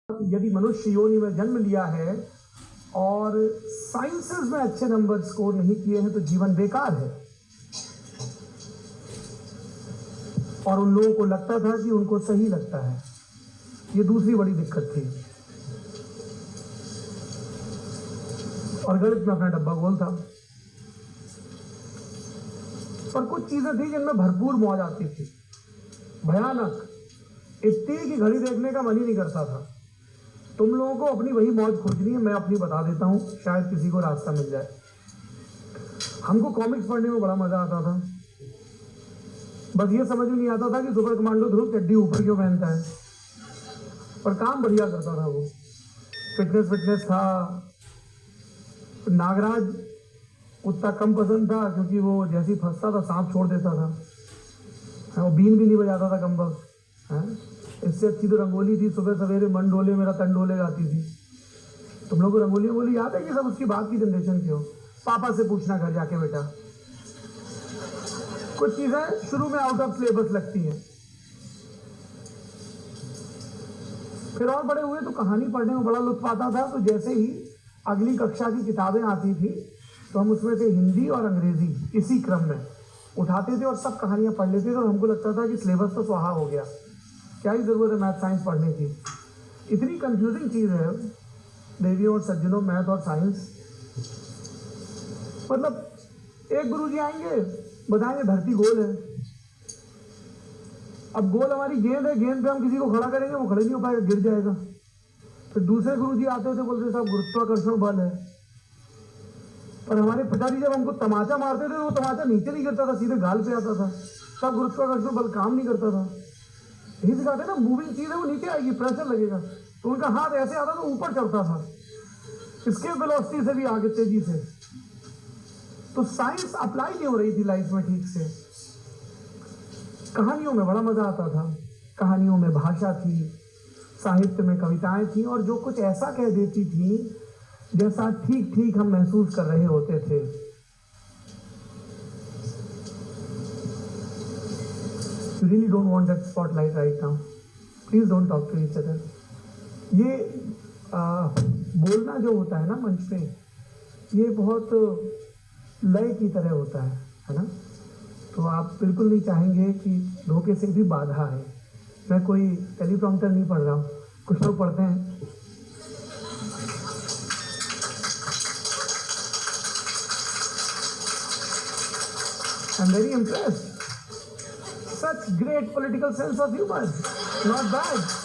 यदि मनुष्य योनि में जन्म लिया है और साइंसेस में अच्छे नंबर स्कोर नहीं किए हैं तो जीवन बेकार है। और उन लोगों को लगता था कि उनको सही लगता है। ये दूसरी बड़ी दिक्कत थी। और गणित में अपना डब्बा गोल था। पर कुछ चीजें थी जिनमें भरपूर मौज आती थी, भयानक। इतनी की घड़ी देखने का मन ही नहीं करता था। तुम लोगों को अपनी वही मौज खोजनी है, मैं अपनी बता देता हूं, शायद किसी को रास्ता मिल जाए। हमको कॉमिक्स पढ़ने में बड़ा मजा आता था। बस ये समझ में नहीं आता था कि सुपर कमांडो ध्रुव चड्डी ऊपर क्यों पहनता है, पर काम बढ़िया करता था वो। फिटनेस था। नागराज उतना कम पसंद था क्योंकि वो जैसी फंसता था सांप छोड़ देता था। वो बीन भी नहीं बजाता था कम वक्त। इससे अच्छी तो रंगोली थी। सुबह सवेरे मन डोले मेरा तन डोले गाती थी। तुम लोग को रंगोली बोली याद है? कि सब उसकी बात की जनरेशन की हो। पापा से पूछना घर जाके बेटा। कुछ चीजें शुरू में आउट ऑफ सिलेबस लगती हैं, फिर और बड़े हुए तो कहानी पढ़ने में बड़ा लुत्फ आता था। तो जैसे ही अगली कक्षा की किताबें आती थी तो हम उसमें से हिंदी और अंग्रेजी इसी क्रम में उठाते थे और सब कहानियां पढ़ लेते थे। और हमको लगता था कि सिलेबस तो स्वाहा हो गया, क्या ही जरूरत है मैथ साइंस पढ़ने की। इतनी कंफ्यूजिंग चीज है देवियों और सज्जनों, मैथ और साइंस। मतलब एक गुरुजी आएंगे, बताएंगे धरती गोल है। अब गोल हमारी गेंद है, गेंद पे हम किसी को खड़ा करेंगे, वो खड़े नहीं हो पाएगा, गिर जाएगा। फिर दूसरे गुरुजी आते थे, बोलते साहब गुरुत्वाकर्षण बल है। पर हमारे पिताजी जब हमको तमाचा मारते थे, वो तमाचा नीचे नहीं गिरता था, सीधे गाल पे आता था। सब गुरुत्वाकर्षण बल काम नहीं करता था। यही सिखाते ना, मूविंग चीज है वो नीचे आएगी, प्रेशर लगेगा। तो उनका हाथ ऐसे आता था, ऊपर चढ़ता था, इसके वेलोसिटी से भी आगे तेजी से। तो साइंस अप्लाई नहीं हो रही थी लाइफ में ठीक से। कहानियों में बड़ा मजा आता था। कहानियों में भाषा थी, साहित्य में कविताएं थी, और जो कुछ ऐसा कह देती थी जैसा ठीक ठीक हम महसूस कर रहे होते थे। You really don't want that spotlight right now. Please don't talk to each other. ये बोलना जो होता है ना मंच पे, ये बहुत लय की तरह होता है ना। तो आप बिल्कुल नहीं चाहेंगे कि धोखे से भी बाधा है। मैं कोई टेलीप्रॉम्प्टर नहीं पढ़ रहा हूँ, कुछ लोग पढ़ते हैं। I'm very impressed. Such great political sense of humor. Not bad.